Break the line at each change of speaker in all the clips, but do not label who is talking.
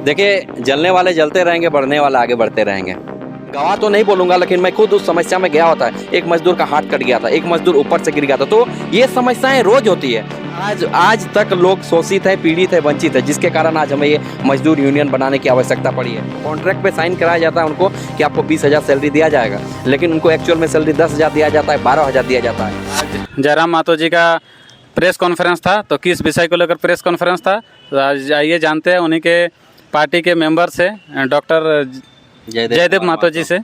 देखिए, जलने वाले जलते रहेंगे, बढ़ने वाले आगे बढ़ते रहेंगे। गवाह तो नहीं बोलूँगा, लेकिन मैं खुद उस समस्या में गया होता है। एक मज़दूर का हाथ कट गया था, एक मज़दूर ऊपर से गिर गया था, तो ये समस्याएँ रोज़ होती है। आज तक लोग शोषित है, पीड़ित है, वंचित है, जिसके कारण आज हमें ये मज़दूर यूनियन बनाने की आवश्यकता पड़ी है। कॉन्ट्रैक्ट पे साइन कराया जाता है उनको कि आपको 20,000 सैलरी दिया जाएगा, लेकिन उनको एक्चुअल में सैलरी 10,000 दिया जाता है, 12,000 दिया जाता है।
आज जयराम महतो जी का प्रेस कॉन्फ्रेंस था, तो किस विषय को लेकर प्रेस कॉन्फ्रेंस था, तो आज आइए जानते हैं उन्हीं के पार्टी के मेंबर से, डॉक्टर जयदेव महतो जी से।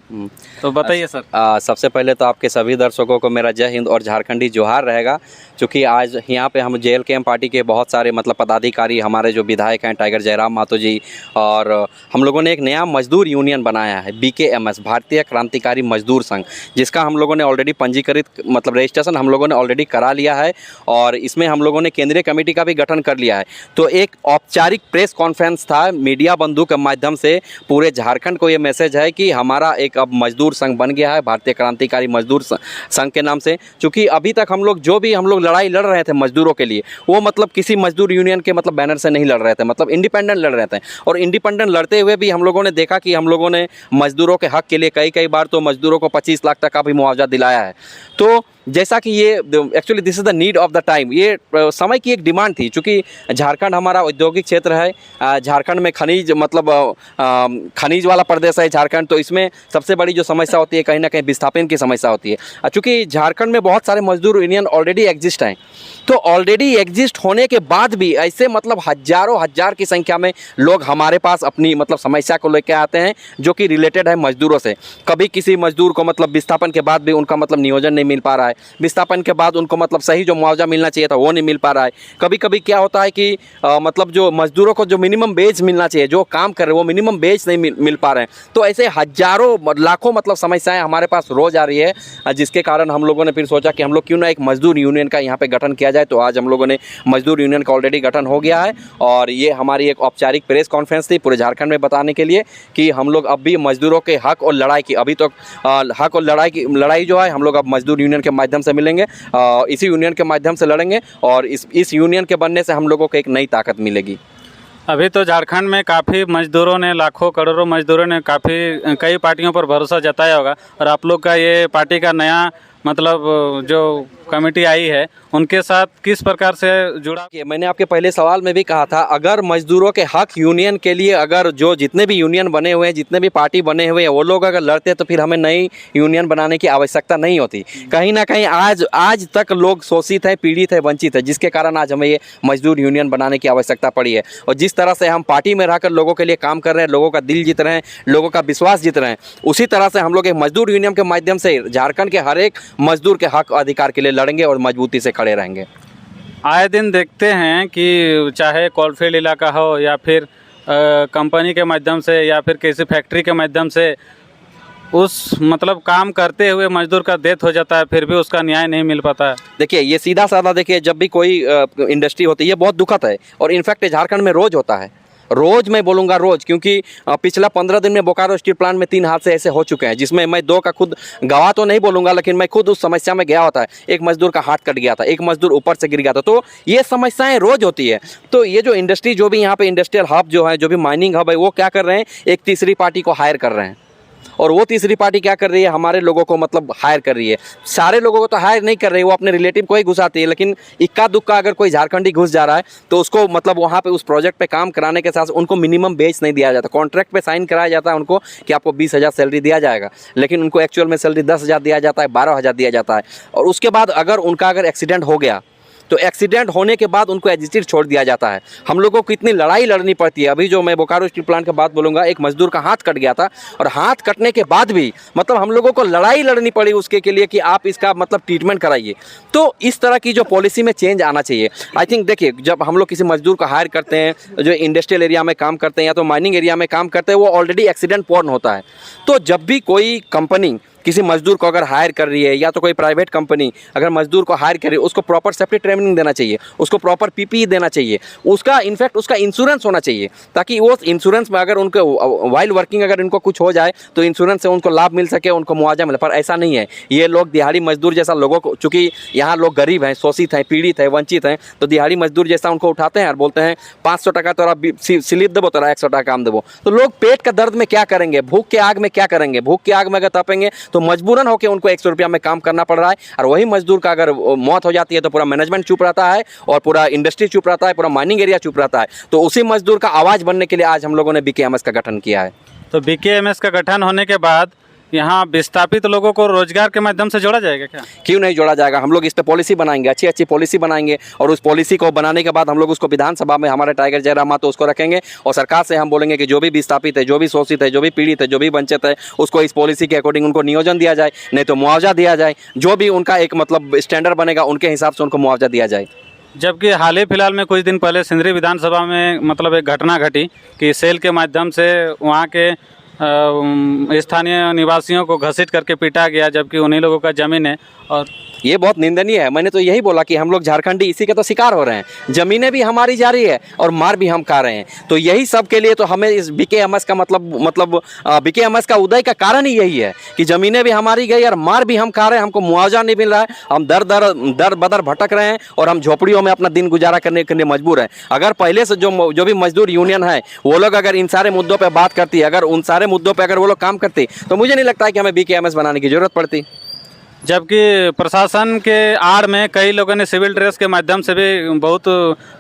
तो बताइए सर।
सबसे पहले तो आपके सभी दर्शकों को मेरा जय हिंद और झारखंडी जोहार रहेगा, क्योंकि आज यहाँ पे हम JLKM पार्टी के बहुत सारे मतलब पदाधिकारी, हमारे जो विधायक हैं टाइगर जयराम महतो जी, और हम लोगों ने एक नया मजदूर यूनियन बनाया है BKMS, भारतीय क्रांतिकारी मजदूर संघ, जिसका हम लोगों ने ऑलरेडी पंजीकृत मतलब रजिस्ट्रेशन हम लोगों ने ऑलरेडी करा लिया है, और इसमें हम लोगों ने केंद्रीय कमेटी का भी गठन कर लिया है। तो एक औपचारिक प्रेस कॉन्फ्रेंस था मीडिया बंधु के माध्यम से पूरे झारखंड को ये मैसेज है कि हमारा एक अब मजदूर संघ बन गया है, भारतीय क्रांतिकारी मजदूर संघ के नाम से। क्योंकि अभी तक हम लोग लड़ाई लड़ रहे थे मजदूरों के लिए, वो मतलब किसी मजदूर यूनियन के मतलब बैनर से नहीं लड़ रहे थे, मतलब इंडिपेंडेंट लड़ रहे थे। और इंडिपेंडेंट लड़ते हुए भी हम लोगों ने देखा कि हम लोगों ने मजदूरों के हक के लिए कई बार तो मजदूरों को 25 लाख तक का भी मुआवजा दिलाया है। तो जैसा कि ये actually this is the need of the time, ये समय की एक डिमांड थी। चूँकि झारखंड हमारा औद्योगिक क्षेत्र है, झारखंड में खनिज मतलब खनिज वाला प्रदेश है झारखंड, तो इसमें सबसे बड़ी जो समस्या होती है कहीं ना कहीं विस्थापन की समस्या होती है। चूँकि झारखंड में बहुत सारे मजदूर यूनियन ऑलरेडी एग्जिस्ट हैं, तो ऑलरेडी एग्जिस्ट होने के बाद भी ऐसे मतलब हजार की संख्या में लोग हमारे पास अपनी मतलब समस्या को लेकर आते हैं, जो कि रिलेटेड है मजदूरों से। कभी किसी मजदूर को मतलब विस्थापन के बाद भी उनका मतलब नियोजन नहीं मिल पा रहा है, विस्थापन के बाद उनको मतलब सही जो मुआवजा मिलना चाहिए था वो नहीं मिल पा रहा है। कभी कभी क्या होता है कि मतलब जो मजदूरों को जो मिनिमम वेज मिलना चाहिए, जो काम कर रहे हैं वो मिनिमम वेज नहीं मिल पा रहे हैं। तो ऐसे हजारों लाखों मतलब समस्याएं हमारे पास रोज आ रही है, जिसके कारण हम लोगों ने फिर सोचा कि हम लोग क्यों ना एक मजदूर यूनियन का यहाँ पे गठन किया जाए। तो आज हम लोगों ने मजदूर यूनियन का ऑलरेडी गठन हो गया है, और ये हमारी एक औपचारिक प्रेस कॉन्फ्रेंस थी पूरे झारखंड में बताने के लिए कि हम लोग अब भी मजदूरों के हक और लड़ाई की, अभी तो हक और लड़ाई जो है हम लोग अब मजदूर यूनियन के माध्यम से मिलेंगे, इसी यूनियन के माध्यम से लड़ेंगे, और इस यूनियन के बनने से हम लोगों को एक नई ताकत मिलेगी।
अभी तो झारखंड में काफ़ी मजदूरों ने, लाखों करोड़ों मजदूरों ने कई पार्टियों पर भरोसा जताया होगा, और आप लोग का ये पार्टी का नया मतलब जो कमेटी आई है उनके साथ किस प्रकार से जुड़ा?
मैंने आपके पहले सवाल में भी कहा था, अगर मजदूरों के हक यूनियन के लिए अगर जो जितने भी यूनियन बने हुए हैं, जितने भी पार्टी बने हुए हैं, वो लोग अगर लड़ते तो फिर हमें नई यूनियन बनाने की आवश्यकता नहीं होती। कहीं ना कहीं आज तक लोग शोषित है, पीड़ित है, वंचित है, जिसके कारण आज हमें ये मजदूर यूनियन बनाने की आवश्यकता पड़ी है। और जिस तरह से हम पार्टी में रहकर लोगों के लिए काम कर रहे हैं, लोगों का दिल जीत रहे हैं, लोगों का विश्वास जीत रहे हैं, उसी तरह से हम लोग एक मजदूर यूनियन के माध्यम से झारखंड के हर एक मजदूर के हक अधिकार के लिए लड़ेंगे और मजबूती से खड़े रहेंगे।
आए दिन देखते हैं कि चाहे कोलफील्ड इलाका हो या फिर कंपनी के माध्यम से या फिर किसी फैक्ट्री के माध्यम से उस मतलब काम करते हुए मजदूर का डेथ हो जाता है, फिर भी उसका न्याय नहीं मिल पाता है।
देखिए, ये सीधा साधा देखिए, जब भी कोई इंडस्ट्री होती है ये बहुत दुखद है, और इनफैक्ट झारखंड में रोज़ होता है, रोज़ मैं बोलूँगा रोज़, क्योंकि पिछला 15 दिन में बोकारो स्टील प्लांट में 3 हादसे ऐसे हो चुके हैं, जिसमें मैं 2 का खुद गवाह तो नहीं बोलूँगा, लेकिन मैं खुद उस समस्या में गया होता है। एक मजदूर का हाथ कट गया था, एक मजदूर ऊपर से गिर गया था, तो ये समस्याएं रोज़ होती है। तो ये जो इंडस्ट्री, जो भी यहाँ पे इंडस्ट्रियल हब जो है, जो भी माइनिंग हब है, वो क्या कर रहे हैं, एक तीसरी पार्टी को हायर कर रहे हैं, और वो तीसरी पार्टी क्या कर रही है, हमारे लोगों को मतलब हायर कर रही है। सारे लोगों को तो हायर नहीं कर रही है, वो अपने रिलेटिव को ही घुसाती है, लेकिन इक्का दुक्का अगर कोई झारखंडी घुस जा रहा है तो उसको मतलब वहाँ पे उस प्रोजेक्ट पे काम कराने के साथ उनको मिनिमम वेज नहीं दिया जाता। कॉन्ट्रैक्ट पे साइन कराया जाता है उनको कि आपको 20,000 सैलरी दिया जाएगा, लेकिन उनको एक्चुअल में सैलरी 10,000 दिया जाता है, 12,000 दिया जाता है। और उसके बाद अगर उनका एक्सीडेंट हो गया तो एक्सीडेंट होने के बाद उनको एग्जिट छोड़ दिया जाता है। हम लोगों को कितनी लड़ाई लड़नी पड़ती है। अभी जो मैं बोकारो स्टील प्लांट की बात बोलूँगा, एक मजदूर का हाथ कट गया था, और हाथ कटने के बाद भी मतलब हम लोगों को लड़ाई लड़नी पड़ी उसके के लिए कि आप इसका मतलब ट्रीटमेंट कराइए। तो इस तरह की जो पॉलिसी में चेंज आना चाहिए। आई थिंक देखिए, जब हम लोग किसी मजदूर को हायर करते हैं, जो इंडस्ट्रियल एरिया में काम करते हैं या तो माइनिंग एरिया में काम करते हैं, वो ऑलरेडी एक्सीडेंट प्रोन होता है। तो जब भी कोई कंपनी किसी मजदूर को अगर हायर कर रही है या तो कोई प्राइवेट कंपनी अगर मजदूर को हायर कर रही है, उसको प्रॉपर सेफ्टी ट्रेनिंग देना चाहिए, उसको प्रॉपर पीपीई देना चाहिए, उसका इनफैक्ट उसका इंश्योरेंस होना चाहिए, ताकि वो इंश्योरेंस में अगर उनको वाइल वर्किंग अगर इनको कुछ हो जाए तो इंश्योरेंस से उनको लाभ मिल सके, उनको मुआवजा मिले। पर ऐसा नहीं है। ये लोग दिहाड़ी मजदूर जैसा लोगों को, चूंकि यहाँ लोग गरीब हैं, शोषित हैं, पीड़ित हैं, वंचित हैं, तो दिहाड़ी मजदूर जैसा उनको उठाते हैं और बोलते हैं 500 टका तोरा स्लिप देवो, तोरा 100 टका काम देवो। तो लोग पेट का दर्द में क्या करेंगे, भूख के आग में क्या करेंगे? भूख की आग में अगर तपेंगे तो मजबूरन होकर उनको 100 रुपया में काम करना पड़ रहा है। और वही मजदूर का अगर मौत हो जाती है तो पूरा मैनेजमेंट चुप रहता है और पूरा इंडस्ट्री चुप रहता है, पूरा माइनिंग एरिया चुप रहता है। तो उसी मजदूर का आवाज़ बनने के लिए आज हम लोगों ने बीकेएमएस का गठन किया है।
तो बीकेएमएस का गठन होने के बाद यहाँ विस्थापित लोगों को रोजगार के माध्यम से जोड़ा जाएगा क्या?
क्यों नहीं जोड़ा जाएगा? हम लोग इस पे पॉलिसी बनाएंगे, अच्छी अच्छी पॉलिसी बनाएंगे, और उस पॉलिसी को बनाने के बाद हम लोग उसको विधानसभा में हमारे टाइगर जयराम मातो उसको रखेंगे और सरकार से हम बोलेंगे कि जो भी विस्थापित है, जो भी शोषित है, जो भी पीड़ित है, जो भी वंचित है, उसको इस पॉलिसी के अकॉर्डिंग उनको नियोजन दिया जाए, नहीं तो मुआवजा दिया जाए। जो भी उनका एक मतलब स्टैंडर्ड बनेगा उनके हिसाब से उनको मुआवजा दिया जाए।
जबकि हाल ही फिलहाल में कुछ दिन पहले सिंदरी विधानसभा में मतलब एक घटना घटी कि सेल के माध्यम से वहाँ के स्थानीय निवासियों को घसीट करके पीटा गया, जबकि उन्हीं लोगों का ज़मीन है। और
ये बहुत निंदनीय है। मैंने तो यही बोला कि हम लोग झारखंडी इसी के तो शिकार हो रहे हैं। ज़मीनें भी हमारी जा रही है और मार भी हम खा रहे हैं। तो यही सब के लिए तो हमें इस बीकेएमएस का मतलब बीकेएमएस का उदय का कारण ही यही है कि ज़मीनें भी हमारी गई और मार भी हम खा रहे हैं, हमको मुआवजा नहीं मिल रहा है, हम दर बदर भटक रहे हैं और हम झोपड़ियों में अपना दिन गुजारा करने के लिए मजबूर हैं। अगर पहले से जो भी मजदूर यूनियन है वो लोग अगर इन सारे मुद्दों पर बात करती, अगर उन सारे मुद्दों पर अगर वो लोग काम करती, तो मुझे नहीं लगता है कि हमें बीकेएमएस बनाने की जरूरत पड़ती।
जबकि प्रशासन के आड़ में कई लोगों ने सिविल ड्रेस के माध्यम से भी बहुत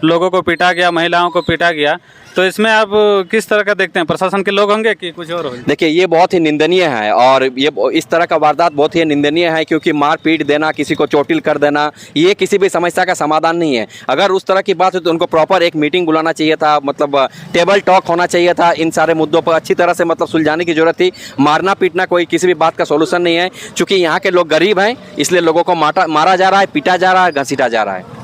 लोगों को पीटा गया, महिलाओं को पीटा गया। तो इसमें आप किस तरह का देखते हैं? प्रशासन के लोग होंगे कि कुछ और होंगे?
देखिए, ये बहुत ही निंदनीय है और ये इस तरह का वारदात बहुत ही निंदनीय है, क्योंकि मार पीट देना, किसी को चोटिल कर देना, ये किसी भी समस्या का समाधान नहीं है। अगर उस तरह की बात हो तो उनको प्रॉपर एक मीटिंग बुलाना चाहिए था, मतलब टेबल टॉक होना चाहिए था, इन सारे मुद्दों पर अच्छी तरह से मतलब सुलझाने की जरूरत थी। मारना पीटना कोई किसी भी बात का सोल्यूशन नहीं है। चूँकि यहाँ के लोग गरीब हैं इसलिए लोगों को मारा जा रहा है, पीटा जा रहा है, घसीटा जा रहा है।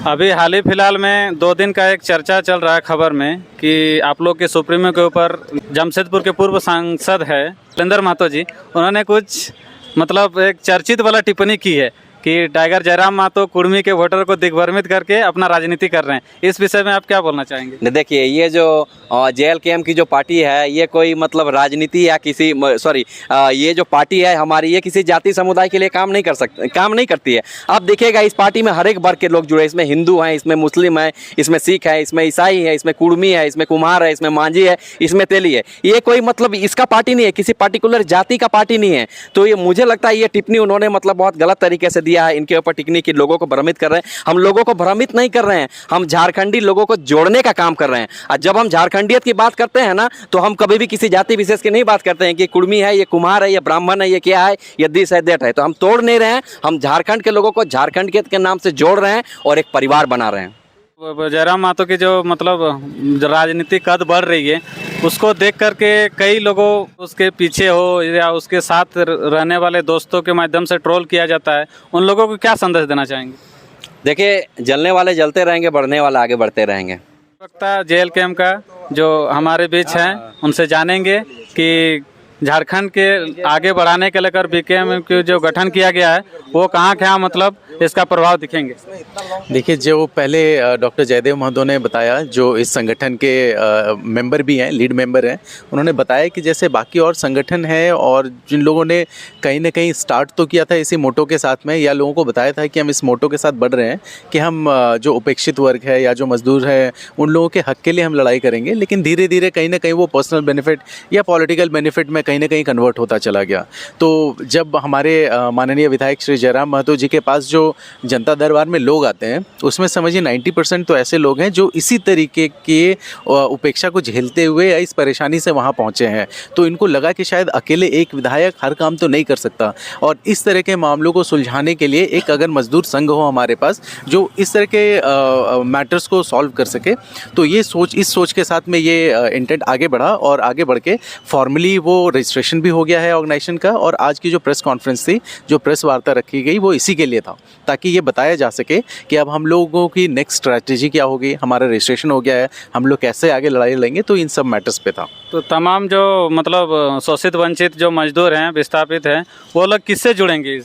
अभी हाल ही फिलहाल में 2 दिन का एक चर्चा चल रहा है खबर में कि आप लोग के सुप्रीमो के ऊपर जमशेदपुर के पूर्व सांसद है शैलेंद्र महतो जी, उन्होंने कुछ मतलब एक चर्चित वाला टिप्पणी की है कि टाइगर जयराम महतो कुर्मी के वोटर को दिग्भ्रमित करके अपना राजनीति कर रहे हैं। इस विषय में आप क्या बोलना चाहेंगे?
देखिए, ये जो जेएलकेएम की जो पार्टी है, ये कोई मतलब राजनीति या किसी ये जो पार्टी है हमारी, ये किसी जाति समुदाय के लिए काम नहीं करती है। आप देखिएगा इस पार्टी में हर एक वर्ग के लोग जुड़े, इसमें हिंदू हैं, इसमें मुस्लिम है, इसमें सिख है, इसमें ईसाई है, इसमें कुर्मी है, इसमें कुम्हार है, इसमें मांझी है, इसमें तेली है। ये कोई मतलब इसका पार्टी नहीं है, किसी पर्टिकुलर जाति का पार्टी नहीं है। तो ये मुझे लगता है ये टिप्पणी उन्होंने मतलब बहुत गलत तरीके से दिया है। इनके ऊपर टिप्पणी की लोगों को भ्रमित कर रहे हैं। हम लोगों को भ्रमित नहीं कर रहे हैं, हम झारखंडी लोगों को जोड़ने का काम कर रहे हैं। और जब हम झारखंडियत की बात करते हैं ना, तो हम कभी भी किसी जाति विशेष की नहीं बात करते हैं कि कुर्मी है, ये कुम्हार है, ये ब्राह्मण है, ये क्या है, ये दिस है, दैट है। तो हम तोड़ नहीं रहे हैं, हम झारखंड के लोगों को झारखंडियत के नाम से जोड़ रहे हैं और एक परिवार बना रहे हैं।
जयराम महतो की जो मतलब राजनीतिक कद बढ़ रही है, उसको देख करके कई लोगों उसके पीछे हो या उसके साथ रहने वाले दोस्तों के माध्यम से ट्रोल किया जाता है। उन लोगों को क्या संदेश देना चाहेंगे?
देखिए, जलने वाले जलते रहेंगे, बढ़ने वाले आगे बढ़ते रहेंगे।
वक्ता जेएलकेएम का जो हमारे बीच हैं, उनसे जानेंगे कि झारखंड के आगे बढ़ाने के लेकर बीकेएम के जो गठन किया गया है वो कहाँ मतलब इसका प्रभाव दिखेंगे।
देखिए, जो पहले डॉक्टर जयदेव महतो ने बताया, जो इस संगठन के मेंबर भी हैं, लीड मेंबर हैं, उन्होंने बताया कि जैसे बाकी और संगठन है और जिन लोगों ने कहीं ना कहीं स्टार्ट तो किया था इसी मोटो के साथ में, या लोगों को बताया था कि हम इस मोटो के साथ बढ़ रहे हैं कि हम जो उपेक्षित वर्ग है या जो मजदूर है उन लोगों के हक के लिए हम लड़ाई करेंगे, लेकिन धीरे धीरे कहीं ना कहीं वो पर्सनल बेनिफिट या पॉलिटिकल बेनिफिट में कहीं ना कहीं कन्वर्ट होता चला गया। तो जब हमारे माननीय विधायक श्री जयराम महतो जी के पास जो जनता दरबार में लोग आते हैं, उसमें समझिए 90% तो ऐसे लोग हैं जो इसी तरीके के उपेक्षा को झेलते हुए या इस परेशानी से वहाँ पहुँचे हैं। तो इनको लगा कि शायद अकेले एक विधायक हर काम तो नहीं कर सकता, और इस तरह के मामलों को सुलझाने के लिए एक अगर मजदूर संघ हो हमारे पास जो इस तरह के मैटर्स को सॉल्व कर सके, तो ये इस सोच के साथ में ये इंटेंट आगे बढ़ा और आगे बढ़ के फॉर्मली वो रजिस्ट्रेशन भी हो गया है ऑर्गेनाइजेशन का, और आज की जो प्रेस कॉन्फ्रेंस थी, जो प्रेस वार्ता रखी गई, वो इसी के लिए था, ताकि ये बताया जा सके कि अब हम लोगों की नेक्स्ट स्ट्रैटेजी क्या होगी, हमारा रजिस्ट्रेशन हो गया है, हम लोग कैसे आगे लड़ाई लड़ेंगे, तो इन सब मैटर्स पे था।
तो तमाम जो मतलब शोषित वंचित जो मजदूर हैं, विस्थापित हैं, वो लोग किससे जुड़ेंगे?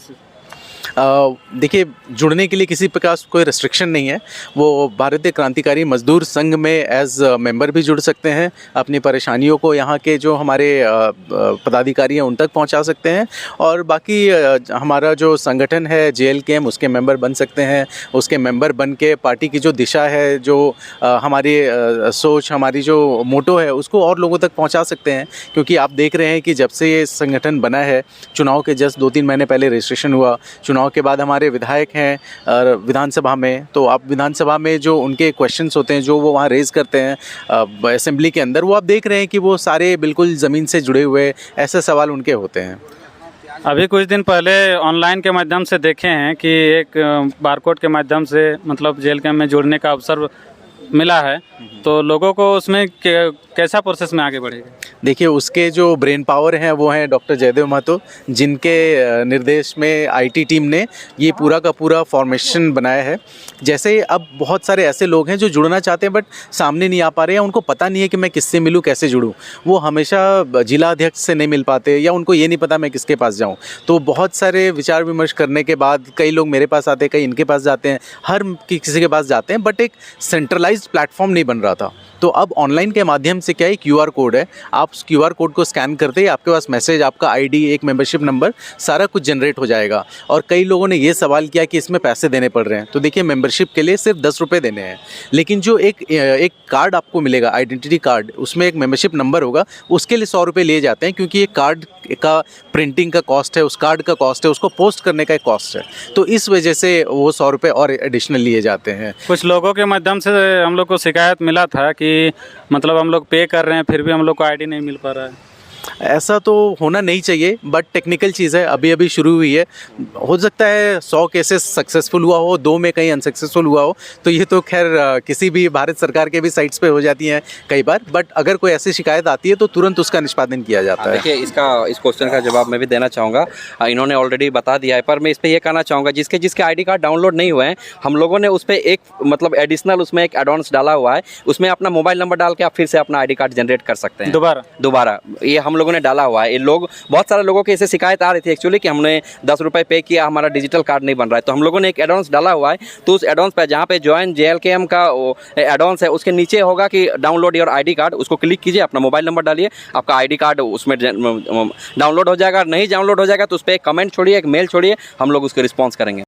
देखिए, जुड़ने के लिए किसी प्रकार कोई रेस्ट्रिक्शन नहीं है। वो भारतीय क्रांतिकारी मजदूर संघ में एज मेंबर भी जुड़ सकते हैं, अपनी परेशानियों को यहाँ के जो हमारे पदाधिकारी हैं उन तक पहुँचा सकते हैं, और बाकी हमारा जो संगठन है JLKM, उसके मेंबर बन सकते हैं। उसके मेंबर बन के पार्टी की जो दिशा है, जो हमारी सोच, हमारी जो मोटो है, उसको और लोगों तक पहुँचा सकते हैं। क्योंकि आप देख रहे हैं कि जब से ये संगठन बना है, चुनाव के जस्ट 2-3 महीने पहले रजिस्ट्रेशन हुआ, चुनाव के बाद हमारे विधायक हैं विधानसभा में, तो आप विधानसभा में जो उनके क्वेश्चंस होते हैं, जो वो वहाँ रेज़ करते हैं असेंबली के अंदर, वो आप देख रहे हैं कि वो सारे बिल्कुल ज़मीन से जुड़े हुए ऐसे सवाल उनके होते हैं।
अभी कुछ दिन पहले ऑनलाइन के माध्यम से देखे हैं कि एक बारकोड के माध्यम से मतलब JLKM में जुड़ने का अवसर मिला है, तो लोगों को उसमें कैसा प्रोसेस में आगे बढ़ेगा?
देखिए, उसके जो ब्रेन पावर हैं वो हैं डॉक्टर जयदेव महतो, जिनके निर्देश में IT टीम ने ये पूरा का पूरा फॉर्मेशन बनाया है। जैसे अब बहुत सारे ऐसे लोग हैं जो जुड़ना चाहते हैं बट सामने नहीं आ पा रहे हैं, उनको पता नहीं है कि मैं किससे मिलूं, कैसे जुड़ूं। वो हमेशा जिला अध्यक्ष से नहीं मिल पाते, या उनको ये नहीं पता मैं किसके पास जाऊं। तो बहुत सारे विचार विमर्श करने के बाद कई लोग मेरे पास आते हैं, कई इनके पास जाते हैं, हर किसी के पास जाते हैं, बट एक सेंट्रलाइज्ड प्लेटफॉर्म नहीं बन रहा था। तो अब ऑनलाइन के माध्यम से क्या है, QR कोड है, आप उस QR कोड को स्कैन करते ही आपके पास मैसेज, आपका ID, एक मेंबरशिप नंबर, सारा कुछ जनरेट हो जाएगा। और कई लोगों ने ये सवाल किया कि इसमें पैसे देने पड़ रहे हैं, तो देखिए, मेंबरशिप के लिए सिर्फ 10 रुपये देने हैं, लेकिन जो एक कार्ड आपको मिलेगा, आइडेंटिटी कार्ड, उसमें एक मेंबरशिप नंबर होगा, उसके लिए 100 रुपये लिए जाते हैं, क्योंकि ये कार्ड का प्रिंटिंग का कॉस्ट है, उस कार्ड का कॉस्ट है, उसको पोस्ट करने का एक कॉस्ट है, तो इस वजह से वो 100 रुपये और एडिशनल लिए जाते हैं।
कुछ लोगों के माध्यम से हम लोग को शिकायत मिला था कि मतलब हम लोग पे कर रहे हैं, फिर भी हम लोग को ID नहीं मिल पा रहा है।
ऐसा तो होना नहीं चाहिए, बट टेक्निकल चीज़ है, अभी अभी शुरू हुई है। हो सकता है 100 केसेस सक्सेसफुल हुआ हो, 2 में कहीं अनसक्सेसफुल हुआ हो, तो ये तो खैर किसी भी भारत सरकार के भी साइट्स पे हो जाती हैं कई बार, बट अगर कोई ऐसी शिकायत आती है तो तुरंत उसका निष्पादन किया जाता है।
देखिए, इस क्वेश्चन का जवाब मैं भी देना चाहूँगा। इन्होंने ऑलरेडी बता दिया है, पर मैं इस पर यह कहना चाहूँगा, जिसके ID कार्ड डाउनलोड नहीं हुए हैं, हम लोगों ने उस पर एक मतलब एडिशनल उसमें एक एडवांस डाला हुआ है, उसमें अपना मोबाइल नंबर डाल के आप फिर से अपना ID कार्ड जनरेट कर सकते हैं दोबारा। ये हम लोगों ने डाला हुआ है। ये लोग, बहुत सारे लोगों के ऐसे शिकायत आ रही थी एक्चुअली कि हमने 10 रुपये पे किया, हमारा डिजिटल कार्ड नहीं बन रहा है, तो हम लोगों ने एक एडवांस डाला हुआ है। तो उस एडवांस पे जहाँ पे ज्वाइन JLKM का एडवांस है, उसके नीचे होगा कि डाउनलोड योर ID कार्ड, उसको क्लिक कीजिए, अपना मोबाइल नंबर डालिए, आपका ID कार्ड उसमें डाउनलोड हो जाएगा। नहीं डाउनलोड हो जाएगा तो उस पर एक कमेंट छोड़िए, एक मेल छोड़िए, हम लोग उसके रिस्पॉन्स करेंगे।